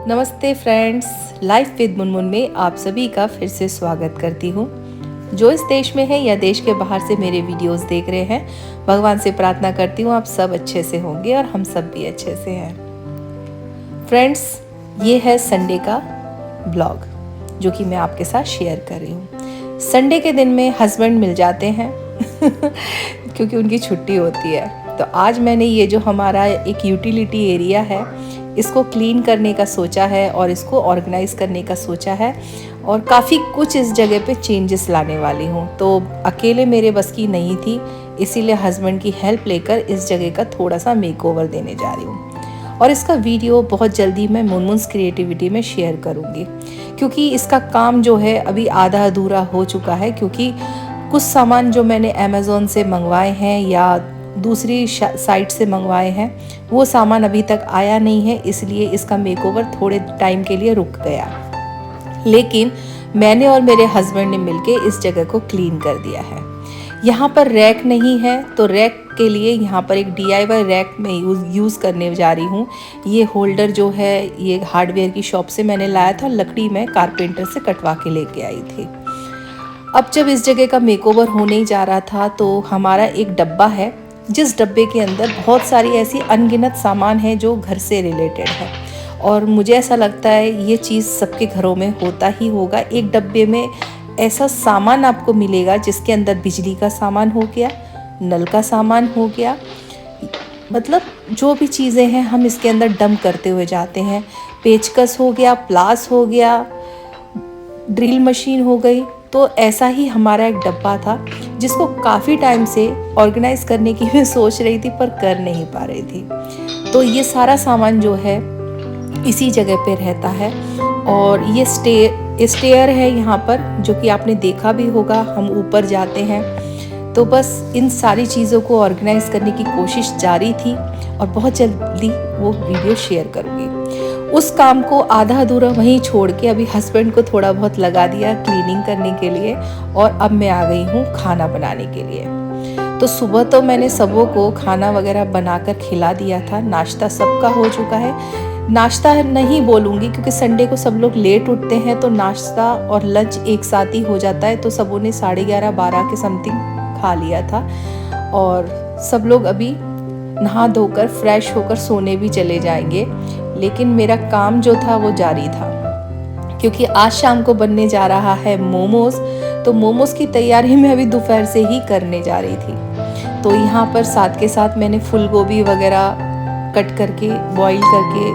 नमस्ते friends, life with Munmun में आप सभी का फिर से स्वागत करती हूँ। जो इस देश में है या देश के बाहर से मेरे वीडियोस देख रहे हैं, भगवान से प्रार्थना करती हूँ आप सब अच्छे से होंगे और हम सब भी अच्छे से हैं। फ्रेंड्स, ये है संडे का ब्लॉग जो कि मैं आपके साथ शेयर कर रही हूँ। संडे के दिन में हस्बैंड मिल जाते हैं क्योंकि उनकी छुट्टी होती है। तो आज मैंने ये जो हमारा एक यूटिलिटी एरिया है इसको क्लीन करने का सोचा है और इसको ऑर्गेनाइज़ करने का सोचा है और काफ़ी कुछ इस जगह पे चेंजेस लाने वाली हूँ। तो अकेले मेरे बस की नहीं थी, इसीलिए हस्बैंड की हेल्प लेकर इस जगह का थोड़ा सा मेकओवर देने जा रही हूँ और इसका वीडियो बहुत जल्दी मैं मुनमुन्स क्रिएटिविटी में शेयर करूँगी क्योंकि इसका काम जो है अभी आधा अधूरा हो चुका है। क्योंकि कुछ सामान जो मैंने अमेज़ॉन से मंगवाए हैं या दूसरी साइट से मंगवाए हैं वो सामान अभी तक आया नहीं है, इसलिए इसका मेकओवर थोड़े टाइम के लिए रुक गया। लेकिन मैंने और मेरे हस्बैंड ने मिलके इस जगह को क्लीन कर दिया है। यहाँ पर रैक नहीं है तो रैक के लिए यहाँ पर एक DIY रैक में यूज़ करने जा रही हूँ। ये होल्डर जो है ये हार्डवेयर की शॉप से मैंने लाया था, लकड़ी में कारपेंटर से कटवा के लेके आई थी। अब जब इस जगह का मेकओवर होने ही जा रहा था तो हमारा एक डब्बा है जिस डब्बे के अंदर बहुत सारी ऐसी अनगिनत सामान है जो घर से रिलेटेड है और मुझे ऐसा लगता है ये चीज़ सबके घरों में होता ही होगा। एक डब्बे में ऐसा सामान आपको मिलेगा जिसके अंदर बिजली का सामान हो गया, नल का सामान हो गया, मतलब जो भी चीज़ें हैं हम इसके अंदर डंप करते हुए जाते हैं। पेचकस हो गया, प्लास हो गया, ड्रिल मशीन हो गई। तो ऐसा ही हमारा एक डब्बा था जिसको काफ़ी टाइम से ऑर्गेनाइज़ करने की मैं सोच रही थी पर कर नहीं पा रही थी। तो ये सारा सामान जो है इसी जगह पे रहता है और ये स्टेयर है यहाँ पर जो कि आपने देखा भी होगा, हम ऊपर जाते हैं। तो बस इन सारी चीज़ों को ऑर्गेनाइज़ करने की कोशिश जारी थी और बहुत जल्दी वो वीडियो शेयर करूँगी। उस काम को आधा अधूरा वहीं छोड़ के अभी हस्बैंड को थोड़ा बहुत लगा दिया क्लीनिंग करने के लिए और अब मैं आ गई हूँ खाना बनाने के लिए। तो सुबह तो मैंने सबों को खाना वगैरह बनाकर खिला दिया था, नाश्ता सबका हो चुका है। नाश्ता नहीं बोलूँगी क्योंकि संडे को सब लोग लेट उठते हैं तो नाश्ता और लंच एक साथ ही हो जाता है। तो सबों ने 11:30-12 के समथिंग खा लिया था और सब लोग अभी नहा धोकर फ्रेश होकर सोने भी चले जाएंगे। लेकिन मेरा काम जो था वो जारी था क्योंकि आज शाम को बनने जा रहा है मोमोज। तो मोमोज की तैयारी मैं अभी दोपहर से ही करने जा रही थी। तो यहाँ पर साथ के साथ मैंने फूल गोभी वगैरह कट करके बॉईल करके,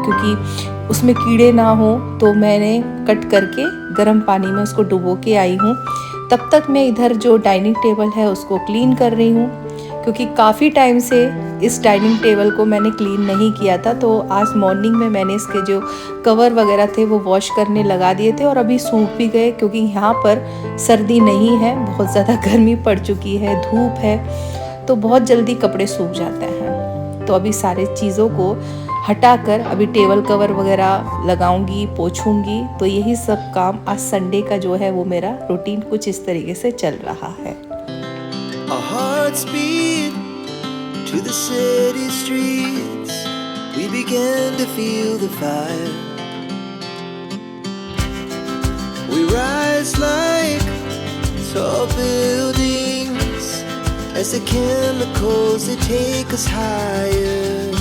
क्योंकि उसमें कीड़े ना हो तो मैंने कट करके गर्म पानी में उसको डुबो के आई हूँ। तब तक मैं इधर जो डाइनिंग टेबल है उसको क्लीन कर रही हूँ क्योंकि काफ़ी टाइम से इस डाइनिंग टेबल को मैंने क्लीन नहीं किया था। तो आज मॉर्निंग में मैंने इसके जो कवर वगैरह थे वो वॉश करने लगा दिए थे और अभी सूख भी गए क्योंकि यहाँ पर सर्दी नहीं है, बहुत ज़्यादा गर्मी पड़ चुकी है, धूप है, तो बहुत जल्दी कपड़े सूख जाते हैं। तो अभी सारे चीज़ों को हटाकर अभी टेबल कवर वगैरह लगाऊंगी, पोछूंगी। तो यही सब काम आज संडे का जो है वो मेरा रूटीन कुछ इस तरीके से चल रहा है। Our hearts beat to the city streets. We began to feel the fire. We rise like tall buildings as the chemicals they take us higher.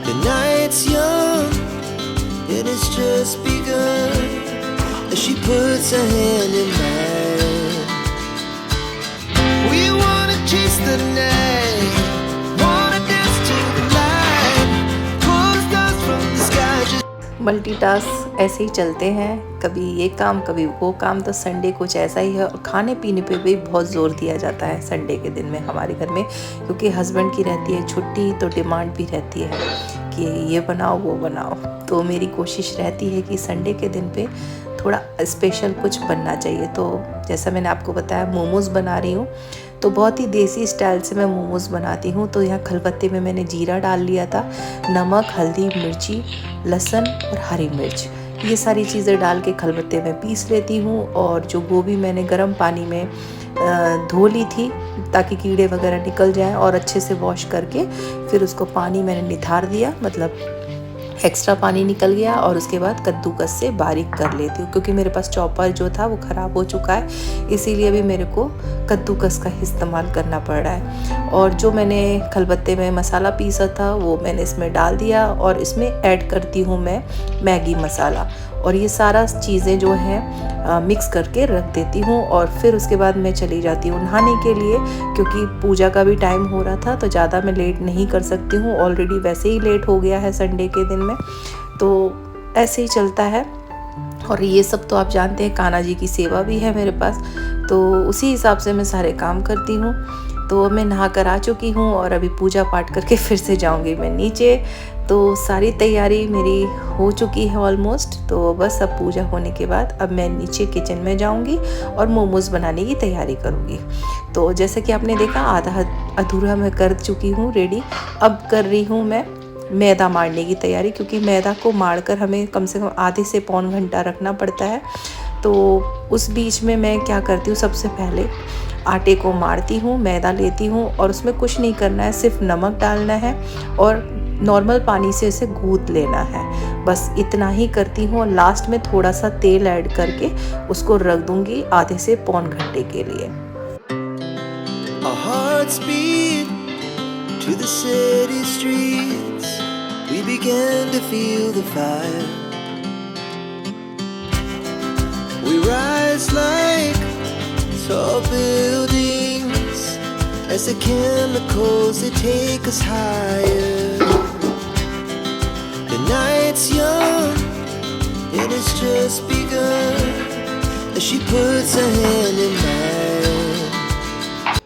The night's young and it's just begun as she puts her hand in mine. We wanna chase the night, wanna dance to the light, pull the stars from the sky just... multitask ऐसे ही चलते हैं, कभी ये काम कभी वो काम। तो संडे कुछ ऐसा ही है और खाने पीने पे भी बहुत ज़ोर दिया जाता है संडे के दिन में हमारे घर में, क्योंकि हस्बैंड की रहती है छुट्टी तो डिमांड भी रहती है कि ये बनाओ वो बनाओ। तो मेरी कोशिश रहती है कि संडे के दिन पे थोड़ा स्पेशल कुछ बनना चाहिए। तो जैसा मैंने आपको बताया मोमोज़ बना रही हूँ, तो बहुत ही देसी स्टाइल से मैं मोमोज़ बनाती हूँ। तो यहाँ खलबत्ते में मैंने जीरा डाल लिया था, नमक, हल्दी, मिर्ची, लहसुन और हरी मिर्च, ये सारी चीज़ें डाल के खलबत्ते में पीस लेती हूँ। और जो गोभी मैंने गर्म पानी में धो ली थी ताकि कीड़े वगैरह निकल जाएं और अच्छे से वॉश करके फिर उसको पानी मैंने निथार दिया, मतलब एक्स्ट्रा पानी निकल गया और उसके बाद कद्दूकस से बारीक कर लेती हूँ, क्योंकि मेरे पास चॉपर जो था वो ख़राब हो चुका है, इसीलिए अभी मेरे को कद्दूकस का इस्तेमाल करना पड़ रहा है। और जो मैंने खलबत्ते में मसाला पीसा था वो मैंने इसमें डाल दिया और इसमें ऐड करती हूँ मैं मैगी मसाला, और ये सारा चीज़ें जो हैं मिक्स करके रख देती हूँ। और फिर उसके बाद मैं चली जाती हूँ नहाने के लिए, क्योंकि पूजा का भी टाइम हो रहा था तो ज़्यादा मैं लेट नहीं कर सकती हूँ, ऑलरेडी वैसे ही लेट हो गया है संडे के दिन में, तो ऐसे ही चलता है। और ये सब तो आप जानते हैं, कान्हा जी की सेवा भी है मेरे पास, तो उसी हिसाब से मैं सारे काम करती हूँ। तो मैं नहा कर आ चुकी हूँ और अभी पूजा पाठ करके फिर से जाऊँगी मैं नीचे। तो सारी तैयारी मेरी हो चुकी है ऑलमोस्ट, तो बस अब पूजा होने के बाद अब मैं नीचे किचन में जाऊँगी और मोमोज़ बनाने की तैयारी करूँगी। तो जैसे कि आपने देखा आधा अधूरा मैं कर चुकी हूँ रेडी। अब कर रही हूँ मैं मैदा मारने की तैयारी, क्योंकि मैदा को मारकर हमें कम से कम आधे से पौन घंटा रखना पड़ता है। तो उस बीच में मैं क्या करती हूँ, सबसे पहले आटे को मारती हूँ, मैदा लेती हूँ और उसमें कुछ नहीं करना है, सिर्फ नमक डालना है और नॉर्मल पानी से इसे गूँथ लेना है, बस इतना ही करती हूँ। और लास्ट में थोड़ा सा तेल ऐड करके उसको रख दूँगी आधे से पौन घंटे के लिए। Our hearts beat to the city streets. We began to feel the fire. We rise like tall buildings as the chemicals, they take us higher. The night's young and it's just begun as she puts her hand in mine.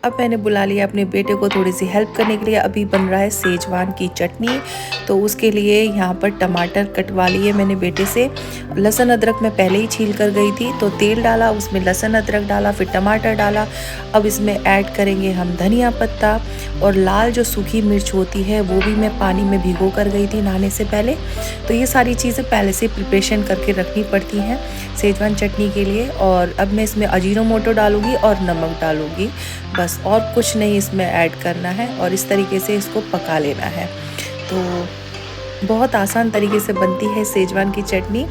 अब मैंने बुला लिया अपने बेटे को थोड़ी सी help करने के लिए। अभी बन रहा है सेजवान की चटनी, तो उसके लिए यहाँ पर टमाटर कटवा लिए मैंने बेटे से। लहसुन अदरक मैं पहले ही छील कर गई थी, तो तेल डाला, उसमें लहसुन अदरक डाला, फिर टमाटर डाला। अब इसमें ऐड करेंगे हम धनिया पत्ता और लाल जो सूखी मिर्च होती है वो भी मैं पानी में भिगो कर गई थी नहाने से पहले। तो ये सारी चीज़ें पहले से प्रिपरेशन करके रखनी पड़ती हैं सेजवान चटनी के लिए। और अब मैं इसमें अजीनोमोटो डालूँगी और नमक डालूँगी, बस और कुछ नहीं इसमें ऐड करना है। और इस तरीके से इसको पका लेना है। तो बहुत आसान तरीके से बनती है सेजवान की चटनी।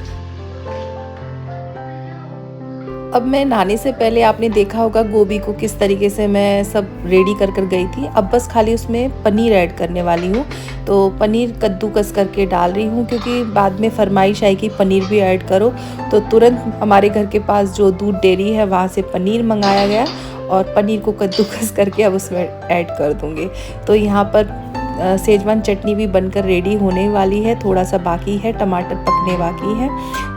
अब मैं नहाने से पहले आपने देखा होगा गोभी को किस तरीके से मैं सब रेडी कर गई थी। अब बस खाली उसमें पनीर ऐड करने वाली हूँ। तो पनीर कद्दूकस करके डाल रही हूँ, क्योंकि बाद में फरमाइश आई कि पनीर भी ऐड करो, तो तुरंत हमारे घर के पास जो दूध डेयरी है वहाँ से पनीर मंगाया गया और पनीर को कद्दूकस करके अब उसमें ऐड कर दूँगी। तो यहाँ पर सेजवान चटनी भी बनकर रेडी होने वाली है, थोड़ा सा बाकी है, टमाटर पकने बाकी है।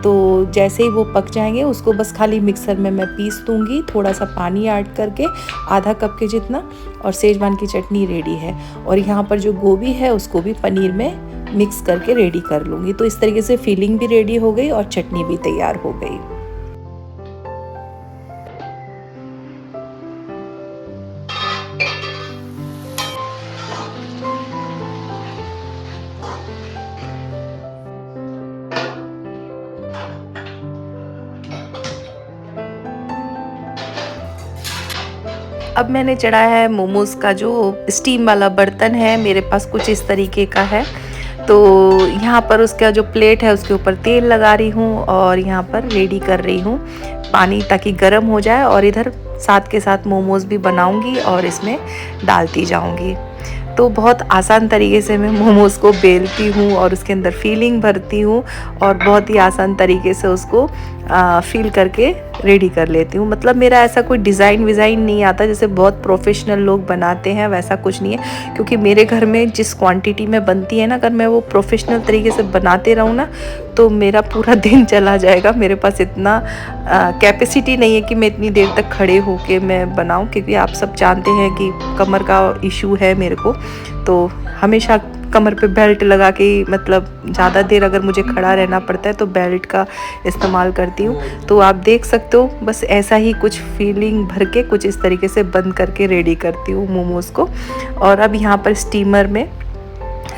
तो जैसे ही वो पक जाएंगे उसको बस खाली मिक्सर में मैं पीस दूँगी, थोड़ा सा पानी ऐड करके आधा कप के जितना, और सेजवान की चटनी रेडी है। और यहाँ पर जो गोभी है उसको भी पनीर में मिक्स करके रेडी कर लूँगी। तो इस तरीके से फिलिंग भी रेडी हो गई और चटनी भी तैयार हो गई। अब मैंने चढ़ाया है मोमोज़ का जो स्टीम वाला बर्तन है, मेरे पास कुछ इस तरीके का है। तो यहाँ पर उसका जो प्लेट है उसके ऊपर तेल लगा रही हूँ और यहाँ पर रेडी कर रही हूँ पानी, ताकि गर्म हो जाए। और इधर साथ के साथ मोमोज़ भी बनाऊँगी और इसमें डालती जाऊँगी। तो बहुत आसान तरीके से मैं मोमोज़ को बेलती हूँ और उसके अंदर फीलिंग भरती हूँ और बहुत ही आसान तरीके से उसको फील करके रेडी कर लेती हूँ। मतलब मेरा ऐसा कोई डिज़ाइन विज़ाइन नहीं आता जैसे बहुत प्रोफेशनल लोग बनाते हैं, वैसा कुछ नहीं है। क्योंकि मेरे घर में जिस क्वांटिटी में बनती है ना, अगर मैं वो प्रोफेशनल तरीके से बनाते रहूँ ना तो मेरा पूरा दिन चला जाएगा। मेरे पास इतना कैपेसिटी नहीं है कि मैं इतनी देर तक खड़े होके मैं बनाऊँ, क्योंकि आप सब जानते हैं कि कमर का इशू है मेरे को। तो हमेशा कमर पे बेल्ट लगा के, मतलब ज़्यादा देर अगर मुझे खड़ा रहना पड़ता है तो बेल्ट का इस्तेमाल करती हूँ। तो आप देख सकते हो, बस ऐसा ही कुछ फीलिंग भर के कुछ इस तरीके से बंद करके रेडी करती हूँ मोमोज़ को। और अब यहाँ पर स्टीमर में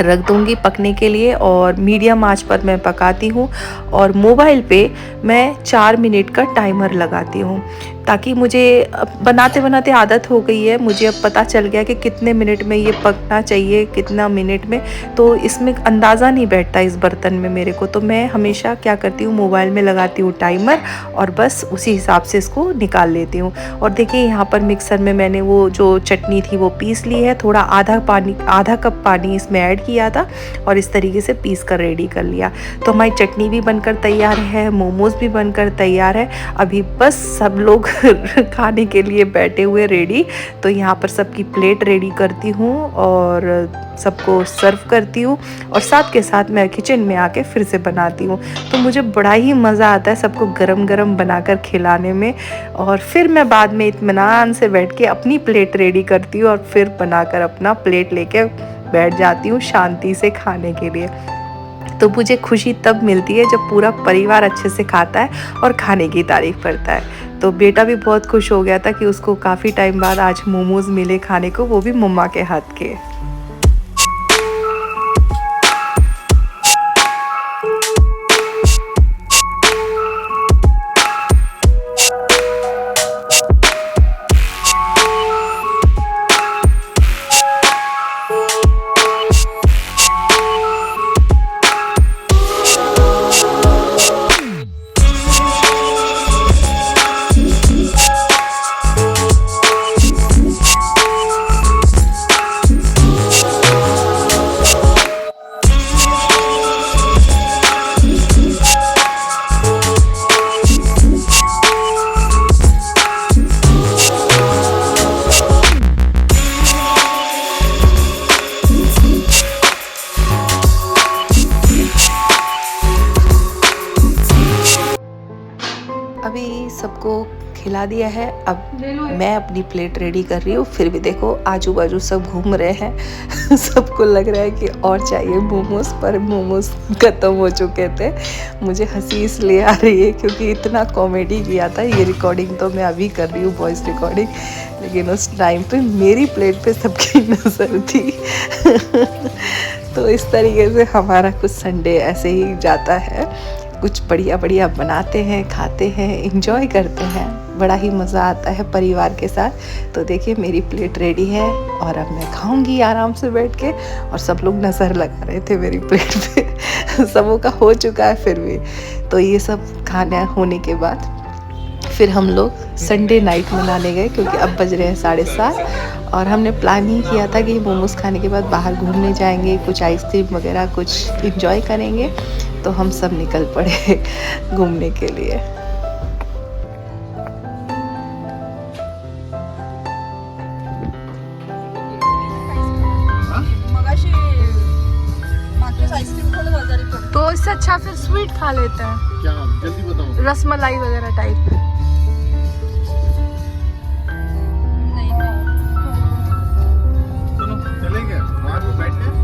रख दूँगी पकने के लिए और मीडियम आंच पर मैं पकाती हूँ। और मोबाइल पे मैं 4 मिनट का टाइमर लगाती हूँ, ताकि मुझे बनाते बनाते आदत हो गई है, मुझे अब पता चल गया कि कितने मिनट में ये पकना चाहिए, कितना मिनट में। तो इसमें अंदाज़ा नहीं बैठता इस बर्तन में मेरे को, तो मैं हमेशा क्या करती हूँ, मोबाइल में लगाती हूँ टाइमर और बस उसी हिसाब से इसको निकाल लेती हूँ। और देखिए यहाँ पर मिक्सर में मैंने वो जो चटनी थी वो पीस ली है, थोड़ा आधा कप पानी इसमें ऐड किया था और इस तरीके से पीस कर रेडी कर लिया। तो हमारी चटनी भी बनकर तैयार है, मोमोज़ भी बनकर तैयार है। अभी बस सब लोग खाने के लिए बैठे हुए रेडी। तो यहाँ पर सबकी प्लेट रेडी करती हूँ और सबको सर्व करती हूँ और साथ के साथ मैं किचन में आके फिर से बनाती हूँ। तो मुझे बड़ा ही मज़ा आता है सबको गरम गरम बनाकर खिलाने में। और फिर मैं बाद में इत्मीनान से बैठ के अपनी प्लेट रेडी करती हूँ और फिर बनाकर अपना प्लेट लेके बैठ जाती हूँ शांति से खाने के लिए। तो मुझे खुशी तब मिलती है जब पूरा परिवार अच्छे से खाता है और खाने की तारीफ़ करता है। तो बेटा भी बहुत खुश हो गया था कि उसको काफ़ी टाइम बाद आज मोमोज़ मिले खाने को, वो भी मम्मा के हाथ के। अभी सबको खिला दिया है, अब मैं अपनी प्लेट रेडी कर रही हूँ। फिर भी देखो आजू बाजू सब घूम रहे हैं सबको लग रहा है कि और चाहिए मोमोज़, पर मोमोज़ ख़त्म हो चुके थे। मुझे हंसी इसलिए आ रही है क्योंकि इतना कॉमेडी किया था। ये रिकॉर्डिंग तो मैं अभी कर रही हूँ, वॉइस रिकॉर्डिंग, लेकिन उस टाइम पे मेरी प्लेट पे सबकी नज़र थी तो इस तरीके से हमारा कुछ संडे ऐसे ही जाता है। कुछ बढ़िया बढ़िया बनाते हैं, खाते हैं, एंजॉय करते हैं, बड़ा ही मज़ा आता है परिवार के साथ। तो देखिए मेरी प्लेट रेडी है और अब मैं खाऊंगी आराम से बैठ के। और सब लोग नज़र लगा रहे थे मेरी प्लेट पे सबों का हो चुका है फिर भी। तो ये सब खाना होने के बाद फिर हम लोग संडे नाइट मनाने गए, क्योंकि अब बज रहे हैं 7:30 और हमने प्लान ही किया था कि मोमोज़ खाने के बाद बाहर घूमने जाएंगे, कुछ आइसक्रीम वगैरह कुछ इंजॉय करेंगे। तो हम सब निकल पड़े घूमने के लिए। तो इससे अच्छा फिर स्वीट खा लेते हैं। क्या जल्दी बताओ। रसमलाई वगैरह टाइप। सुनो चलेंगे वहाँ पे बैठ के,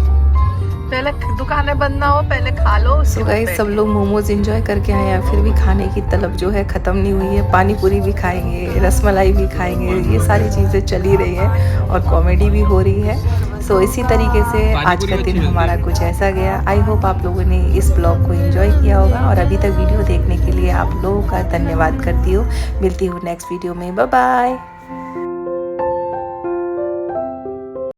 पहले दुकानें बंद ना हो, पहले खा लो। सो गाइस सब लोग मोमोज एंजॉय करके आए हैं, फिर भी खाने की तलब जो है ख़त्म नहीं हुई है। पानी पूरी भी खाएंगे, रसमलाई भी खाएंगे, ये सारी चीज़ें चली रही हैं और कॉमेडी भी हो रही है। सो इसी तरीके से आज का दिन हमारा कुछ ऐसा गया। आई होप आप लोगों ने इस ब्लॉग को एंजॉय किया होगा और अभी तक वीडियो देखने के लिए आप लोगों का धन्यवाद करती हूँ। मिलती हूँ नेक्स्ट वीडियो में, बाय बाय।